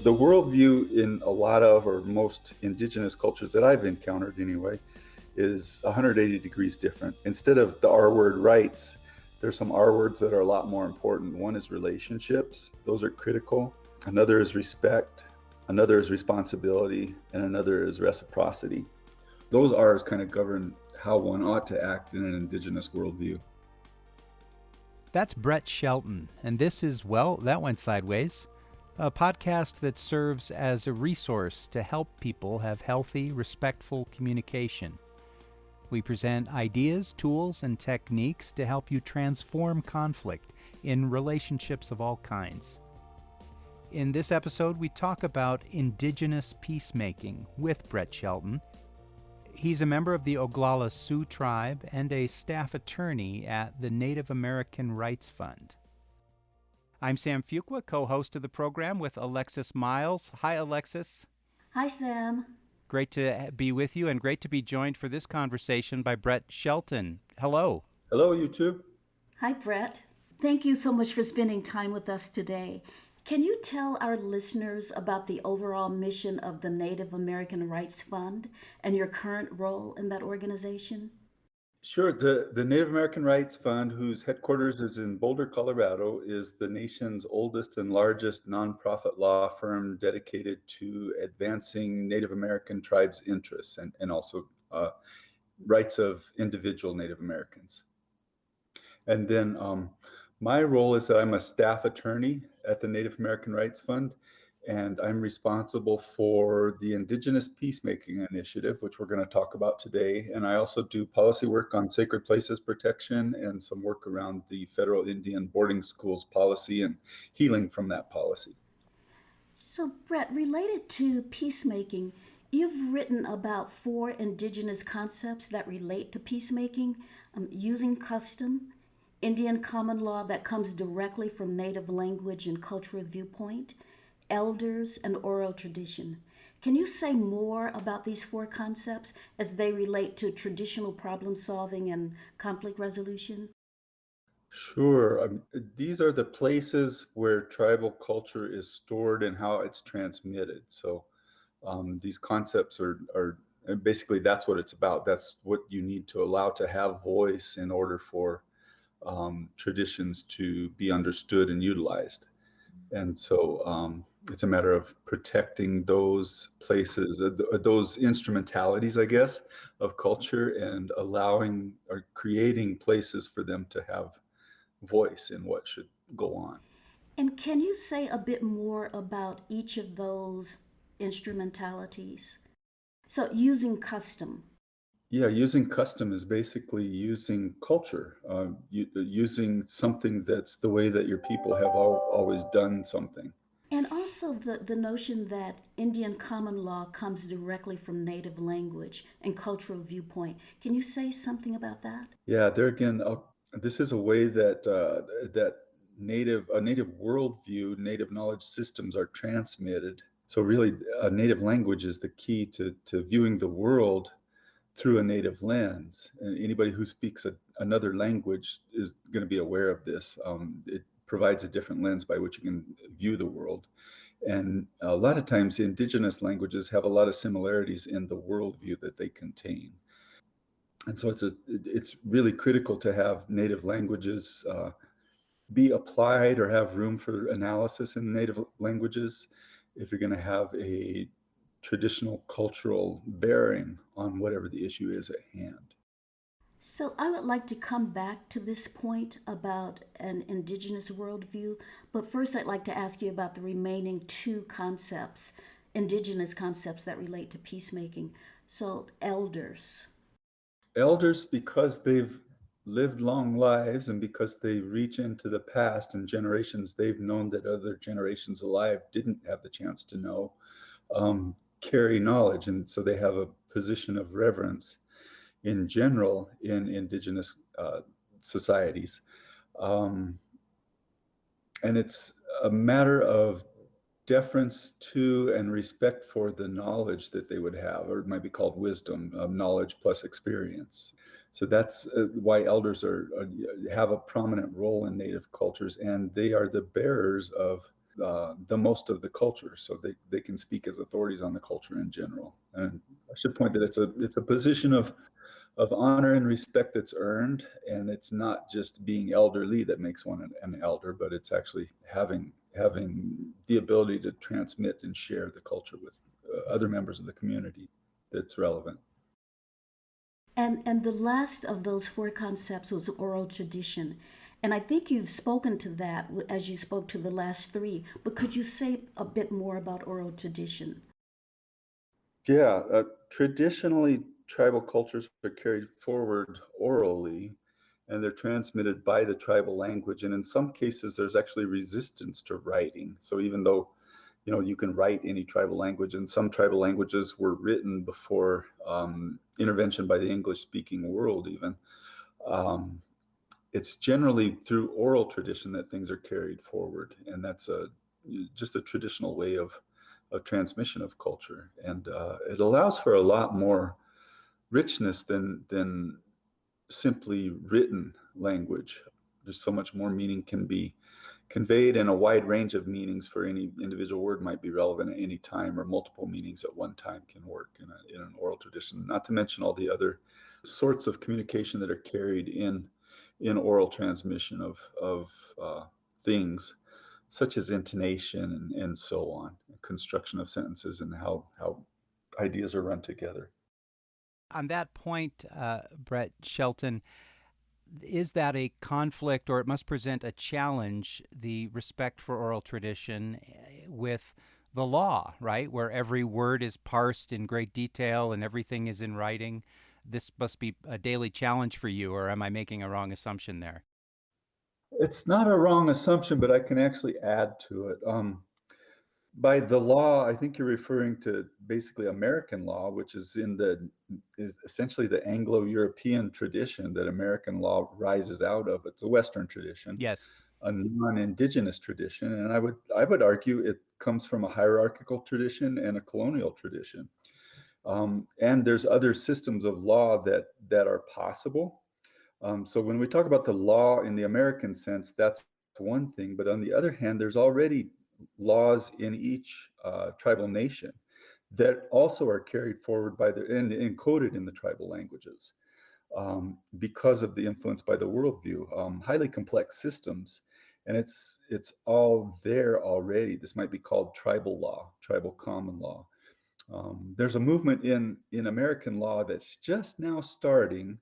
The worldview in a lot of or most indigenous cultures that I've encountered anyway is 180 degrees different. Instead of the R word rights, there's some R words that are a lot more important. One is relationships, those are critical. Another is respect, another is responsibility, and another is reciprocity. Those R's kind of govern how one ought to act in an indigenous worldview. That's Brett Shelton, and this is, well, that went sideways, a podcast that serves as a resource to help people have healthy, respectful communication. We present ideas, tools, and techniques to help you transform conflict in relationships of all kinds. In this episode, we talk about Indigenous peacemaking with Brett Shelton. He's a member of the Oglala Sioux tribe and a staff attorney at the Native American Rights Fund. I'm Sam Fuqua, co-host of the program with Alexis Miles. Hi, Alexis. Hi, Sam. Great to be with you and great to be joined for this conversation by Brett Shelton. Hello. Hello, you two. Hi, Brett. Thank you so much for spending time with us today. Can you tell our listeners about the overall mission of the Native American Rights Fund and your current role in that organization? Sure. The Native American Rights Fund, whose headquarters is in Boulder, Colorado, is the nation's oldest and largest nonprofit law firm dedicated to advancing Native American tribes' interests and also rights of individual Native Americans. And then my role is that I'm a staff attorney at the Native American Rights Fund, and I'm responsible for the Indigenous Peacemaking Initiative, which we're going to talk about today. And I also do policy work on sacred places protection and some work around the federal Indian boarding schools policy and healing from that policy. So, Brett, related to peacemaking, you've written about 4 Indigenous concepts that relate to peacemaking: using custom, Indian common law that comes directly from Native language and cultural viewpoint, elders, and oral tradition. Can you say more about these 4 concepts as they relate to traditional problem solving and conflict resolution? Sure. These are the places where tribal culture is stored and how it's transmitted. So these concepts are basically that's what it's about. That's what you need to allow to have voice in order for traditions to be understood and utilized. And so it's a matter of protecting those places, those instrumentalities, I guess, of culture, and allowing or creating places for them to have voice in what should go on. And can you say a bit more about each of those instrumentalities? So, using custom. Yeah, using custom is basically using culture, using something that's the way that your people have always done something. And also the notion that Indian common law comes directly from Native language and cultural viewpoint. Can you say something about that? Yeah, there again, this is a way that that native worldview, native knowledge systems are transmitted. So really, a native language is the key to viewing the world through a native lens. And anybody who speaks another language is going to be aware of this. It provides a different lens by which you can view the world. And a lot of times, indigenous languages have a lot of similarities in the worldview that they contain. And so it's really critical to have native languages be applied or have room for analysis in native languages if you're going to have a traditional cultural bearing on whatever the issue is at hand. So I would like to come back to this point about an indigenous worldview, but first I'd like to ask you about the remaining 2 concepts, indigenous concepts that relate to peacemaking. So, elders. Elders, because they've lived long lives and because they reach into the past and generations they've known that other generations alive didn't have the chance to know, carry knowledge. And so they have a position of reverence in general in indigenous societies. And it's a matter of deference to and respect for the knowledge that they would have, or it might be called wisdom, knowledge plus experience. So that's why elders have a prominent role in Native cultures, and they are the bearers of the most of the culture, so they can speak as authorities on the culture in general. And I should point that it's a position of honor and respect that's earned, and it's not just being elderly that makes one an elder, but it's actually having the ability to transmit and share the culture with other members of the community that's relevant. And the last of those four concepts was oral tradition. And I think you've spoken to that as you spoke to the last three, but could you say a bit more about oral tradition? Yeah, traditionally, tribal cultures are carried forward orally, and they're transmitted by the tribal language. And in some cases, there's actually resistance to writing. So even though, you can write any tribal language, and some tribal languages were written before intervention by the English-speaking world, even. Um, it's generally through oral tradition that things are carried forward, and that's just a traditional way of transmission of culture, and it allows for a lot more richness than simply written language. There's so much more meaning can be conveyed, and a wide range of meanings for any individual word might be relevant at any time, or multiple meanings at one time can work in an oral tradition, not to mention all the other sorts of communication that are carried in oral transmission of things, such as intonation and so on, construction of sentences, and how ideas are run together. On that point, Brett Shelton, is that a conflict, or it must present a challenge, the respect for oral tradition with the law, right? Where every word is parsed in great detail and everything is in writing. This must be a daily challenge for you, or am I making a wrong assumption there? It's not a wrong assumption, but I can actually add to it. By the law, I think you're referring to basically American law, which is essentially the Anglo-European tradition that American law rises out of. It's a Western tradition, Yes. a non-Indigenous tradition, and I would argue it comes from a hierarchical tradition and a colonial tradition. And there's other systems of law that are possible. So when we talk about the law in the American sense, that's one thing. But on the other hand, there's already laws in each tribal nation that also are carried forward by and encoded in the tribal languages, because of the influence by the worldview, highly complex systems. And it's all there already. This might be called tribal law, tribal common law. There's a movement in American law that's just now starting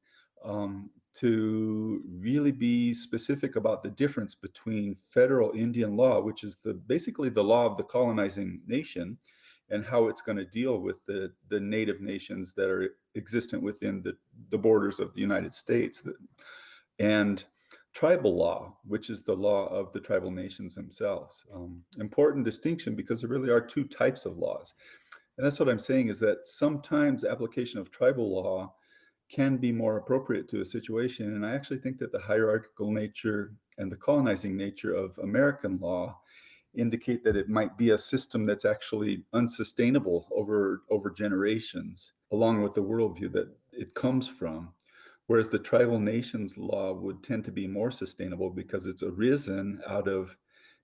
to really be specific about the difference between federal Indian law, which is basically the law of the colonizing nation, and how it's going to deal with the native nations that are existent within the borders of the United States, and tribal law, which is the law of the tribal nations themselves. Important distinction, because there really are two types of laws. And that's what I'm saying, is that sometimes application of tribal law can be more appropriate to a situation. And I actually think that the hierarchical nature and the colonizing nature of American law indicate that it might be a system that's actually unsustainable over generations, along with the worldview that it comes from. Whereas the tribal nations law would tend to be more sustainable because it's arisen out of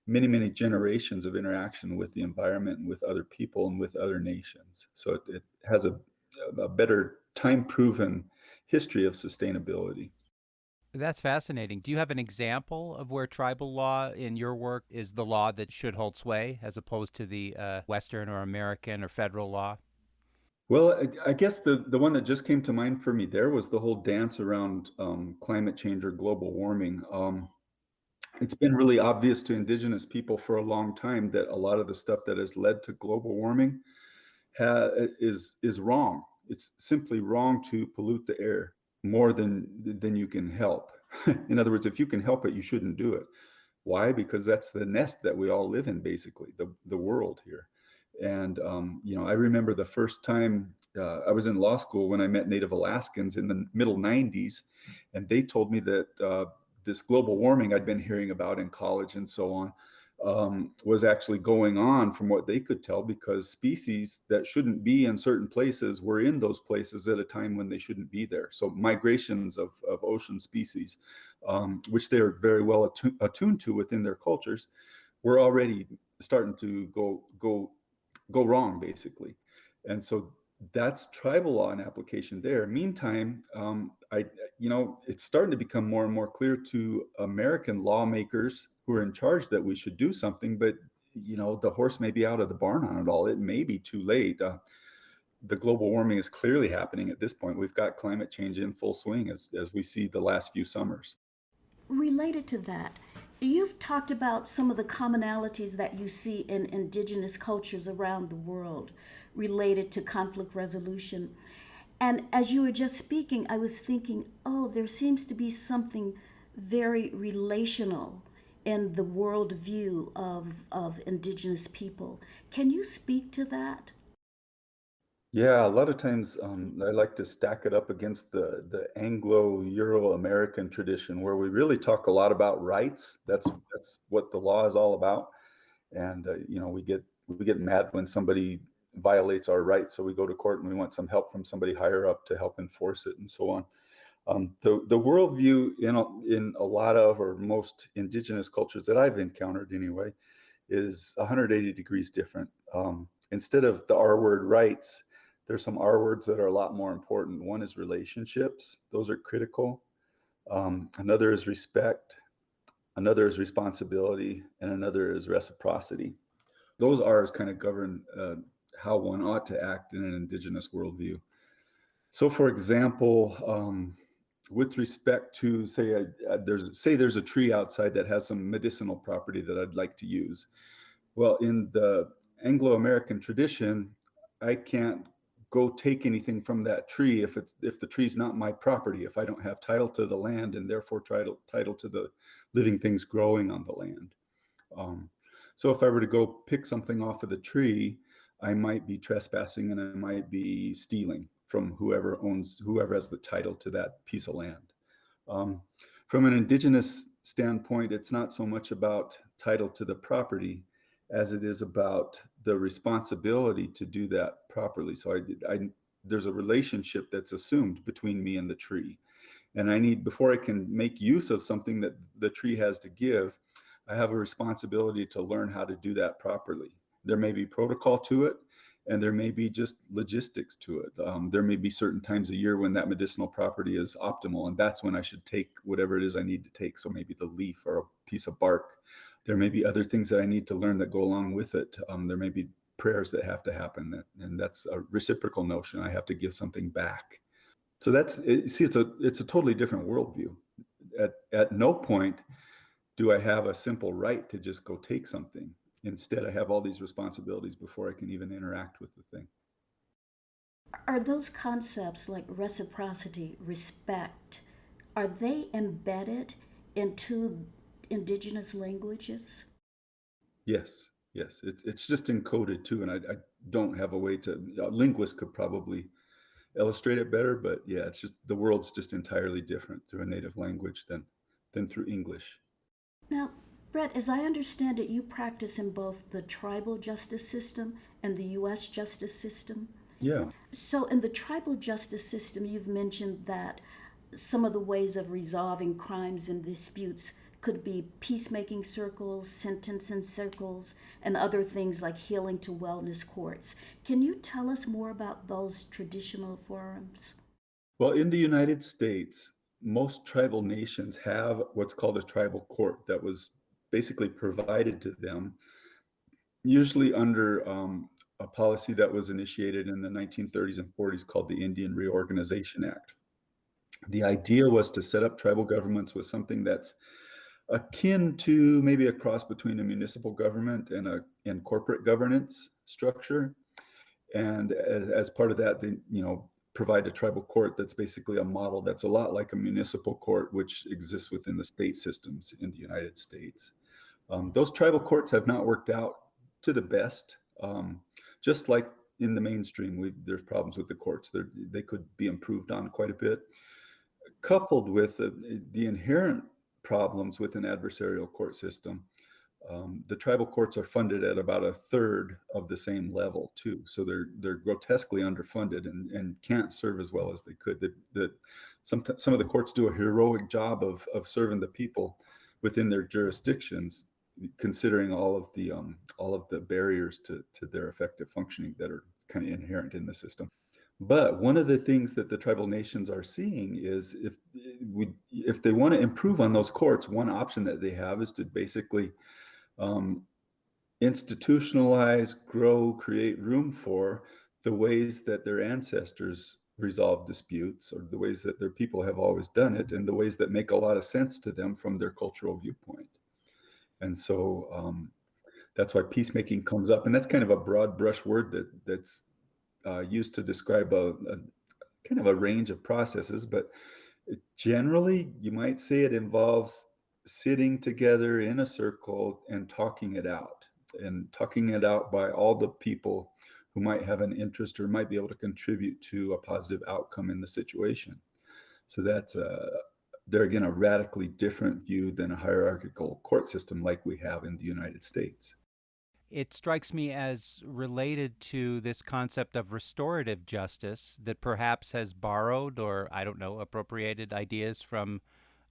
many, many generations of interaction with the environment and with other people and with other nations. So it has a better time proven history of sustainability. That's fascinating. Do you have an example of where tribal law in your work is the law that should hold sway as opposed to the Western or American or federal law? Well, I guess the one that just came to mind for me there was the whole dance around climate change or global warming. It's been really obvious to indigenous people for a long time that a lot of the stuff that has led to global warming is wrong. It's simply wrong to pollute the air more than you can help. In other words, if you can help it, you shouldn't do it. Why? Because that's the nest that we all live in, basically, the world here. And I remember the first time I was in law school when I met Native Alaskans in the middle '90s, and they told me that this global warming I'd been hearing about in college and so on was actually going on from what they could tell, because species that shouldn't be in certain places were in those places at a time when they shouldn't be there. So migrations of ocean species, which they're very well attuned to within their cultures, were already starting to go wrong, basically. And so that's tribal law and application there. Meantime, it's starting to become more and more clear to American lawmakers who are in charge that we should do something, but the horse may be out of the barn on it all. It may be too late. The global warming is clearly happening at this point. We've got climate change in full swing as we see the last few summers. Related to that, you've talked about some of the commonalities that you see in indigenous cultures around the world related to conflict resolution. And as you were just speaking, I was thinking, oh, there seems to be something very relational in the worldview of indigenous people. Can you speak to that? Yeah, a lot of times I like to stack it up against the Anglo-Euro-American tradition, where we really talk a lot about rights. That's what the law is all about. And we get mad when somebody violates our rights, so we go to court and we want some help from somebody higher up to help enforce it, and so on. The worldview in a lot of or most indigenous cultures that I've encountered anyway is 180 degrees different. Instead of the R word rights, there's some R words that are a lot more important. One is relationships; those are critical. Another is respect. Another is responsibility, and another is reciprocity. Those R's kind of govern how one ought to act in an indigenous worldview. So, for example, with respect to there's a tree outside that has some medicinal property that I'd like to use. Well, in the Anglo-American tradition, I can't go take anything from that tree if the tree's not my property, if I don't have title to the land and therefore title to the living things growing on the land. Um, so if I were to go pick something off of the tree, I might be trespassing and I might be stealing from whoever has the title to that piece of land. Um, from an indigenous standpoint, it's not so much about title to the property as it is about the responsibility to do that properly. So there's a relationship that's assumed between me and the tree. And before I can make use of something that the tree has to give, I have a responsibility to learn how to do that properly. There may be protocol to it, and there may be just logistics to it. There may be certain times a year when that medicinal property is optimal, and that's when I should take whatever it is I need to take. So maybe the leaf or a piece of bark. There may be other things that I need to learn that go along with it. There may be prayers that have to happen, and that's a reciprocal notion. I have to give something back. So see, it's a totally different worldview. At no point do I have a simple right to just go take something. Instead, I have all these responsibilities before I can even interact with the thing. Are those concepts like reciprocity, respect, are they embedded into indigenous languages? Yes, yes, it's just encoded too, and I don't have a way to. A linguist could probably illustrate it better, but yeah, it's just the world's just entirely different through a native language than through English. Now, Brett, as I understand it, you practice in both the tribal justice system and the U.S. justice system. Yeah. So, in the tribal justice system, you've mentioned that some of the ways of resolving crimes and disputes could be peacemaking circles, sentencing circles, and other things like healing to wellness courts. Can you tell us more about those traditional forums? Well, in the United States, most tribal nations have what's called a tribal court that was basically provided to them, usually under a policy that was initiated in the 1930s and 40s called the Indian Reorganization Act. The idea was to set up tribal governments with something that's akin to maybe a cross between a municipal government and corporate governance structure. And as part of that, they provide a tribal court that's basically a model that's a lot like a municipal court, which exists within the state systems in the United States. Those tribal courts have not worked out to the best. Just like in the mainstream, there's problems with the courts. They could be improved on quite a bit, coupled with the inherent problems with an adversarial court system. The tribal courts are funded at about a third of the same level too, so they're grotesquely underfunded and can't serve as well as they could. Some of the courts do a heroic job of serving the people within their jurisdictions, considering all of the barriers to their effective functioning that are kind of inherent in the system. But one of the things that the tribal nations are seeing is if they want to improve on those courts, one option that they have is to basically um, institutionalize, grow, create room for the ways that their ancestors resolve disputes, or the ways that their people have always done it, and the ways that make a lot of sense to them from their cultural viewpoint. And so that's why peacemaking comes up, and that's kind of a broad brush word that's used to describe a kind of a range of processes, but generally you might say it involves sitting together in a circle and talking it out by all the people who might have an interest or might be able to contribute to a positive outcome in the situation. So that's there again a radically different view than a hierarchical court system like we have in the United States. It strikes me as related to this concept of restorative justice that perhaps has borrowed or, I don't know, appropriated ideas from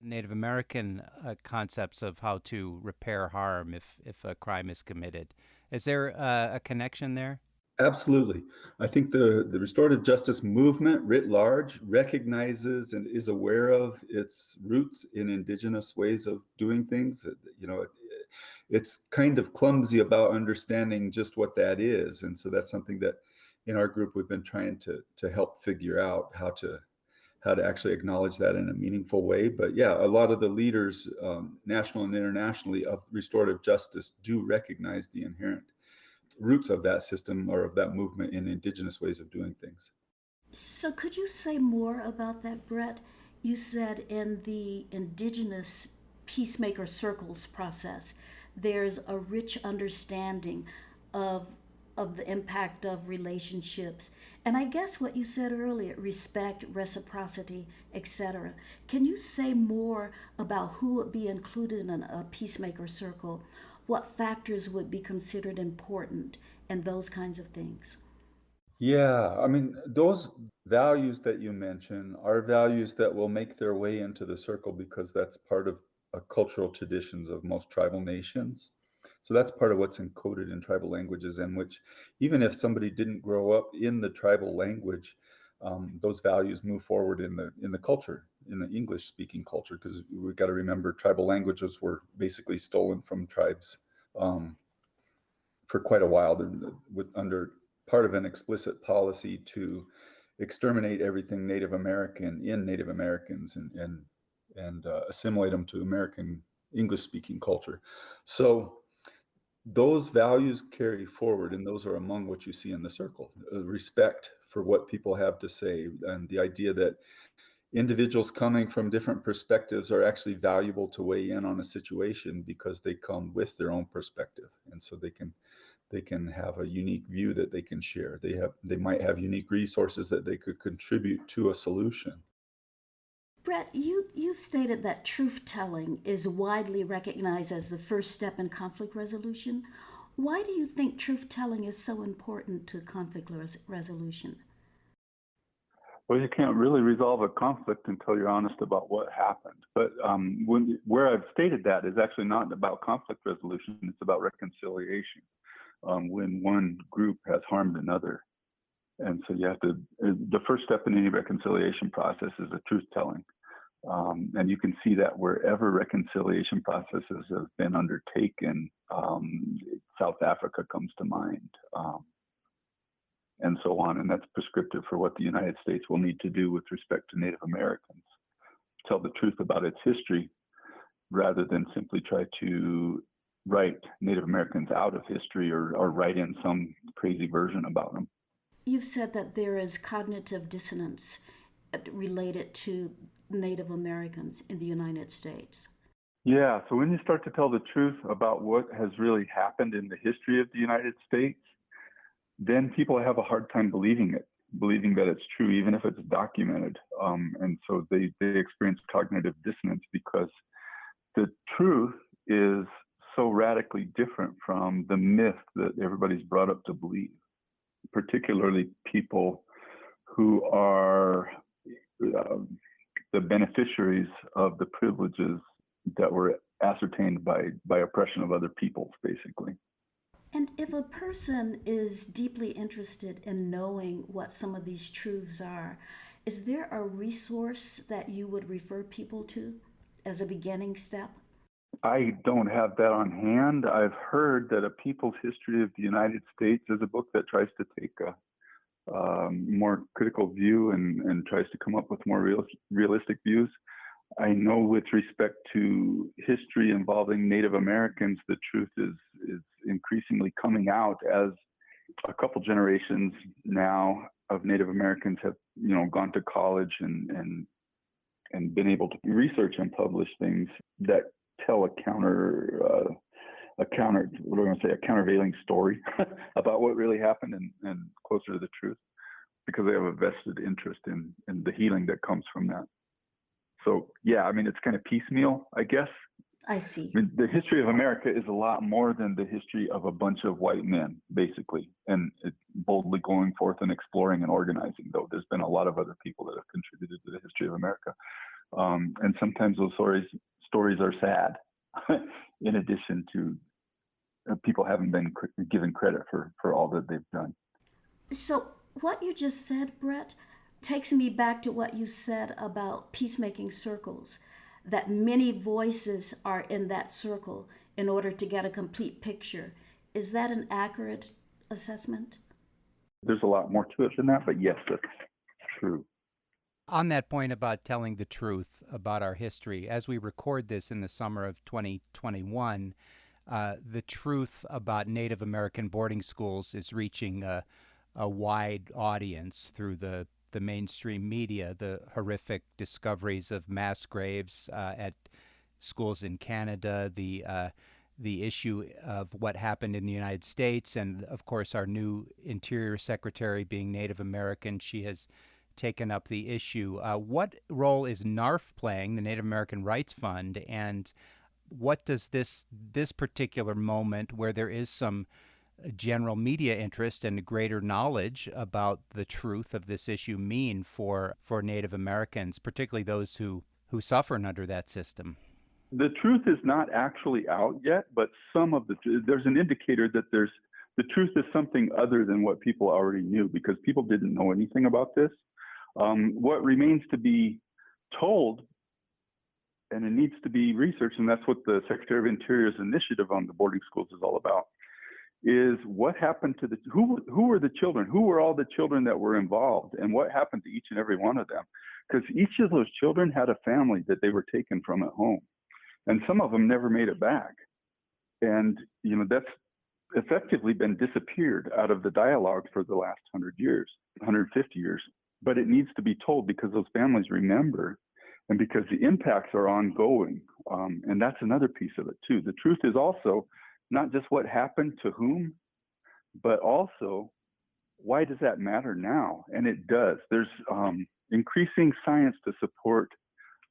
Native American concepts of how to repair harm if a crime is committed. Is there a connection there? Absolutely. I think the restorative justice movement writ large recognizes and is aware of its roots in indigenous ways of doing things. You know, it's kind of clumsy about understanding just what that is. And so that's something that in our group we've been trying to help figure out how to actually acknowledge that in a meaningful way. But yeah, a lot of the leaders, national and internationally, of restorative justice do recognize the inherent roots of that system or of that movement in indigenous ways of doing things. So, could you say more about that, Brett? You said in the Indigenous peacemaker circles process, there's a rich understanding of of the impact of relationships. And I guess what you said earlier, respect, reciprocity, etc. Can you say more about who would be included in a peacemaker circle? What factors would be considered important and those kinds of things? Yeah, I mean, those values that you mention are values that will make their way into the circle because that's part of cultural traditions of most tribal nations. So that's part of what's encoded in tribal languages, in which even if somebody didn't grow up in the tribal language, those values move forward in the culture, in the English speaking culture, because we've got to remember tribal languages were basically stolen from tribes um, for quite a while, with under part of an explicit policy to exterminate everything Native American in Native Americans and assimilate them to American English speaking culture. So those values carry forward, and those are among what you see in the circle. Respect for what people have to say, and the idea that individuals coming from different perspectives are actually valuable to weigh in on a situation because they come with their own perspective, and so they can have a unique view that they can share. They might have unique resources that they could contribute to a solution. Brett, you've stated that truth telling is widely recognized as the first step in conflict resolution. Why do you think truth telling is so important to conflict resolution? Well, you can't really resolve a conflict until you're honest about what happened. But where I've stated that is actually not about conflict resolution, it's about reconciliation when one group has harmed another. And so you have to, the first step in any reconciliation process is a truth telling. And you can see that wherever reconciliation processes have been undertaken, South Africa comes to mind, and so on. And that's prescriptive for what the United States will need to do with respect to Native Americans. Tell the truth about its history rather than simply try to write Native Americans out of history or write in some crazy version about them. You've said that there is cognitive dissonance related to Native Americans in the United States. Yeah, so when you start to tell the truth about what has really happened in the history of the United States, then people have a hard time believing it, believing that it's true, even if it's documented. And so they experience cognitive dissonance because the truth is so radically different from the myth that everybody's brought up to believe, particularly people who are the beneficiaries of the privileges that were ascertained by oppression of other peoples, basically. And if a person is deeply interested in knowing what some of these truths are, is there a resource that you would refer people to as a beginning step? I don't have that on hand. I've heard that A People's History of the United States is a book that tries to take a more critical view and tries to come up with more realistic views. I know with respect to history involving Native Americans, the truth is increasingly coming out as a couple generations now of Native Americans have, gone to college and been able to research and publish things that tell a countervailing story about what really happened and closer to the truth, because they have a vested interest in the healing that comes from that. So yeah, I mean, it's kind of piecemeal, I guess. I see. I mean, the history of America is a lot more than the history of a bunch of white men, basically, and boldly going forth and exploring and organizing, though there's been a lot of other people that have contributed to the history of America. And sometimes those stories are sad, in addition to people haven't been given credit for all that they've done. So, what you just said, Brett, takes me back to what you said about peacemaking circles, that many voices are in that circle in order to get a complete picture. Is that an accurate assessment? There's a lot more to it than that, but yes, that's true. On that point about telling the truth about our history, as we record this in the summer of 2021, the truth about Native American boarding schools is reaching a wide audience through the mainstream media. The horrific discoveries of mass graves at schools in Canada, the issue of what happened in the United States, and of course our new Interior Secretary being Native American, she has taken up the issue. What role is NARF playing, the Native American Rights Fund, and what does this particular moment, where there is some general media interest and greater knowledge about the truth of this issue, mean for Native Americans, particularly those who suffer under that system? The truth is not actually out yet, but there's an indicator that the truth is something other than what people already knew, because people didn't know anything about this. What remains to be told, and it needs to be researched, and that's what the Secretary of Interior's initiative on the boarding schools is all about, is what happened to who were the children, who were all the children that were involved, and what happened to each and every one of them. Because each of those children had a family that they were taken from at home, and some of them never made it back. And that's effectively been disappeared out of the dialogue for the last 100 years, 150 years. But it needs to be told, because those families remember, and because the impacts are ongoing. And that's another piece of it too. The truth is also not just what happened to whom, but also why does that matter now? And it does. There's increasing science to support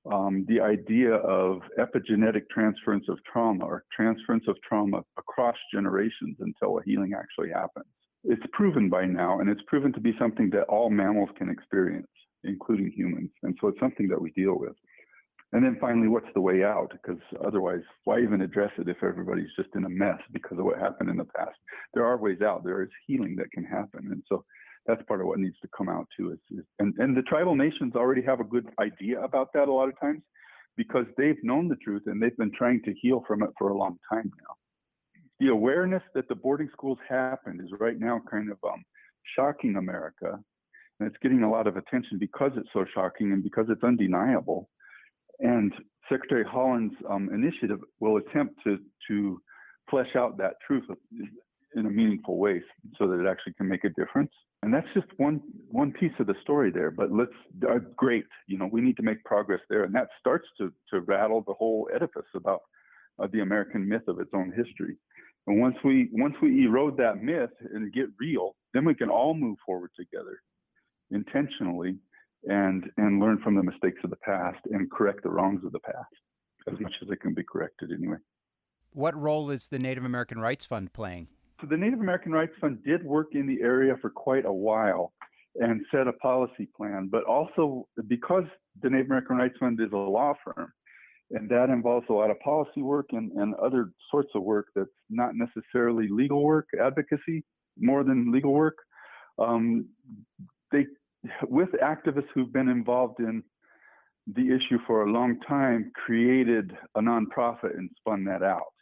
the idea of epigenetic transference of trauma, or transference of trauma across generations until a healing actually happens. It's proven by now, and it's proven to be something that all mammals can experience, including humans. And so it's something that we deal with. And then finally, what's the way out? Because otherwise, why even address it if everybody's just in a mess because of what happened in the past? There are ways out. There is healing that can happen. And so that's part of what needs to come out too. And the tribal nations already have a good idea about that a lot of times, because they've known the truth and they've been trying to heal from it for a long time now. The awareness that the boarding schools happened is right now kind of shocking America. And it's getting a lot of attention because it's so shocking and because it's undeniable. And Secretary Holland's initiative will attempt to flesh out that truth in a meaningful way so that it actually can make a difference. And that's just one piece of the story there. But great, we need to make progress there. And that starts to rattle the whole edifice about the American myth of its own history. And once we erode that myth and get real, then we can all move forward together intentionally and learn from the mistakes of the past and correct the wrongs of the past, as much as it can be corrected anyway. What role is the Native American Rights Fund playing? So the Native American Rights Fund did work in the area for quite a while and set a policy plan, but also because the Native American Rights Fund is a law firm, And that involves a lot of policy work and other sorts of work that's not necessarily legal work, advocacy, more than legal work. They, with activists who've been involved in the issue for a long time, created a nonprofit and spun that out.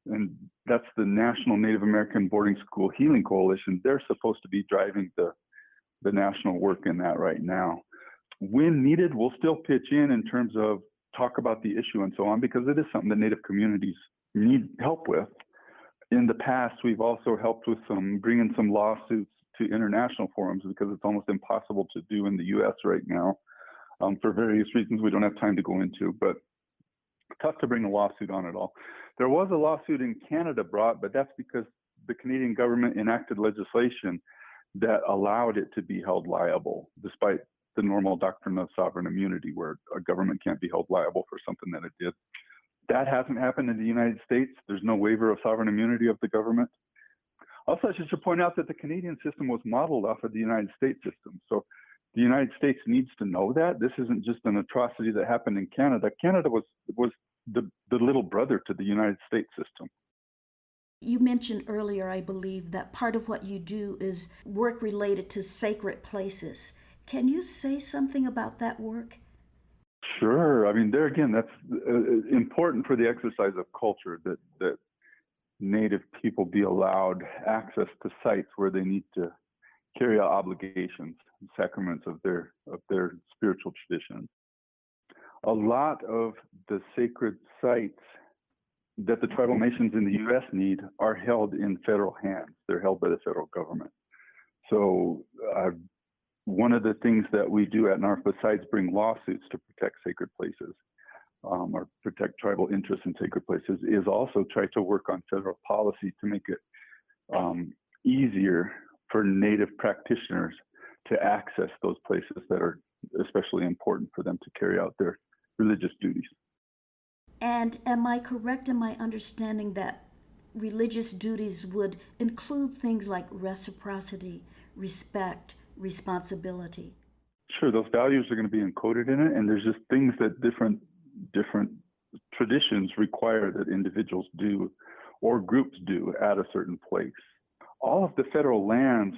And that's the National Native American Boarding School Healing Coalition. They're supposed to be driving the national work in that right now. When needed, we'll still pitch in terms of talk about the issue and so on, because it is something that Native communities need help with. In the past, we've also helped with bringing some lawsuits to international forums, because it's almost impossible to do in the U.S. right now for various reasons we don't have time to go into, but tough to bring a lawsuit on it all. There was a lawsuit in Canada brought, but that's because the Canadian government enacted legislation that allowed it to be held liable, despite the normal doctrine of sovereign immunity, where a government can't be held liable for something that it did. That hasn't happened in the United States. There's no waiver of sovereign immunity of the government. Also, I should point out that the Canadian system was modeled off of the United States system. So the United States needs to know that. This isn't just an atrocity that happened in Canada. Canada was the little brother to the United States system. You mentioned earlier, I believe, that part of what you do is work related to sacred places. Can you say something about that work? Sure. I mean, there again, that's important for the exercise of culture, that Native people be allowed access to sites where they need to carry out obligations, sacraments of their spiritual tradition. A lot of the sacred sites that the tribal nations in the U.S. need are held in federal hands. They're held by the federal government. So one of the things that we do at NARF, besides bring lawsuits to protect sacred places or protect tribal interests in sacred places, is also try to work on federal policy to make it easier for Native practitioners to access those places that are especially important for them to carry out their religious duties. And am I correct in my understanding that religious duties would include things like reciprocity, respect, responsibility? Sure, those values are going to be encoded in it, and there's just things that different traditions require that individuals do or groups do at a certain place. All of the federal lands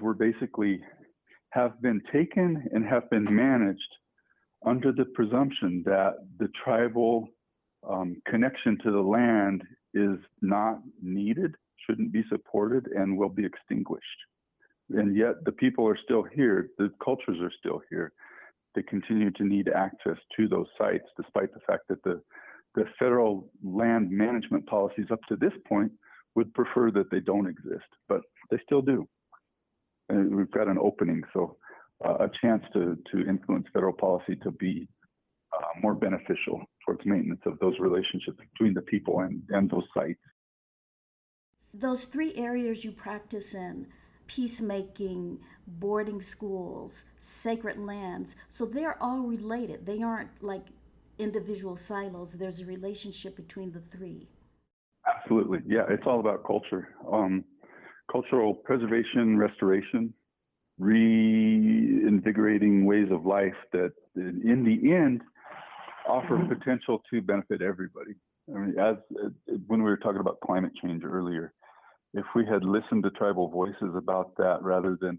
have been taken and have been managed under the presumption that the tribal connection to the land is not needed, shouldn't be supported, and will be extinguished. And yet the people are still here, the cultures are still here. They continue to need access to those sites, despite the fact that the federal land management policies up to this point would prefer that they don't exist, but they still do. And we've got an opening, so a chance to influence federal policy to be more beneficial towards maintenance of those relationships between the people and those sites. Those three areas you practice in, peacemaking, boarding schools, sacred lands, so they're all related. They aren't like individual silos. There's a relationship between the three. Absolutely. Yeah, it's all about culture. Cultural preservation, restoration, reinvigorating ways of life that in the end offer potential to benefit everybody. I mean, when we were talking about climate change earlier, if we had listened to tribal voices about that rather than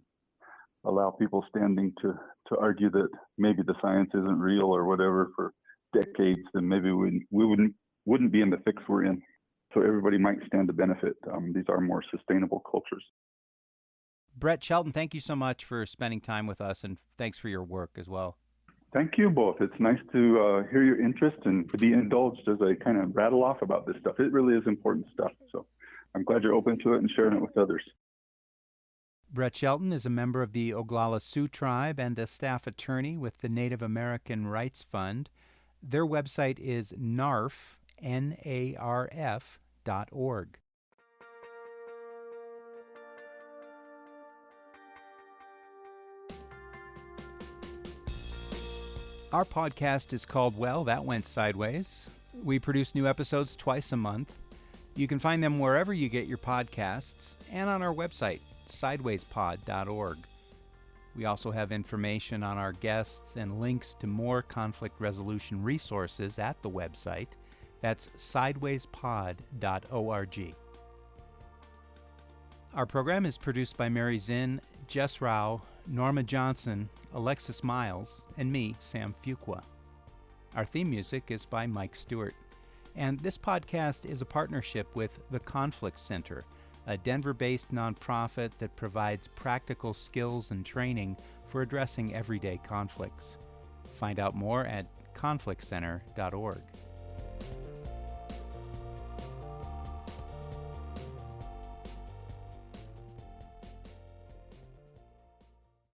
allow people standing to argue that maybe the science isn't real or whatever for decades, then maybe we wouldn't be in the fix we're in. So everybody might stand to benefit. These are more sustainable cultures. Brett Shelton, thank you so much for spending time with us, and thanks for your work as well. Thank you both. It's nice to hear your interest and to be indulged as I kind of rattle off about this stuff. It really is important stuff. So I'm glad you're open to it and sharing it with others. Brett Shelton is a member of the Oglala Sioux Tribe and a staff attorney with the Native American Rights Fund. Their website is NARF, NARF.org. Our podcast is called Well, That Went Sideways. We produce new episodes twice a month. You can find them wherever you get your podcasts and on our website, sidewayspod.org. We also have information on our guests and links to more conflict resolution resources at the website. That's sidewayspod.org. Our program is produced by Mary Zinn, Jess Rao, Norma Johnson, Alexis Miles, and me, Sam Fuqua. Our theme music is by Mike Stewart. And this podcast is a partnership with the Conflict Center, a Denver-based nonprofit that provides practical skills and training for addressing everyday conflicts. Find out more at conflictcenter.org.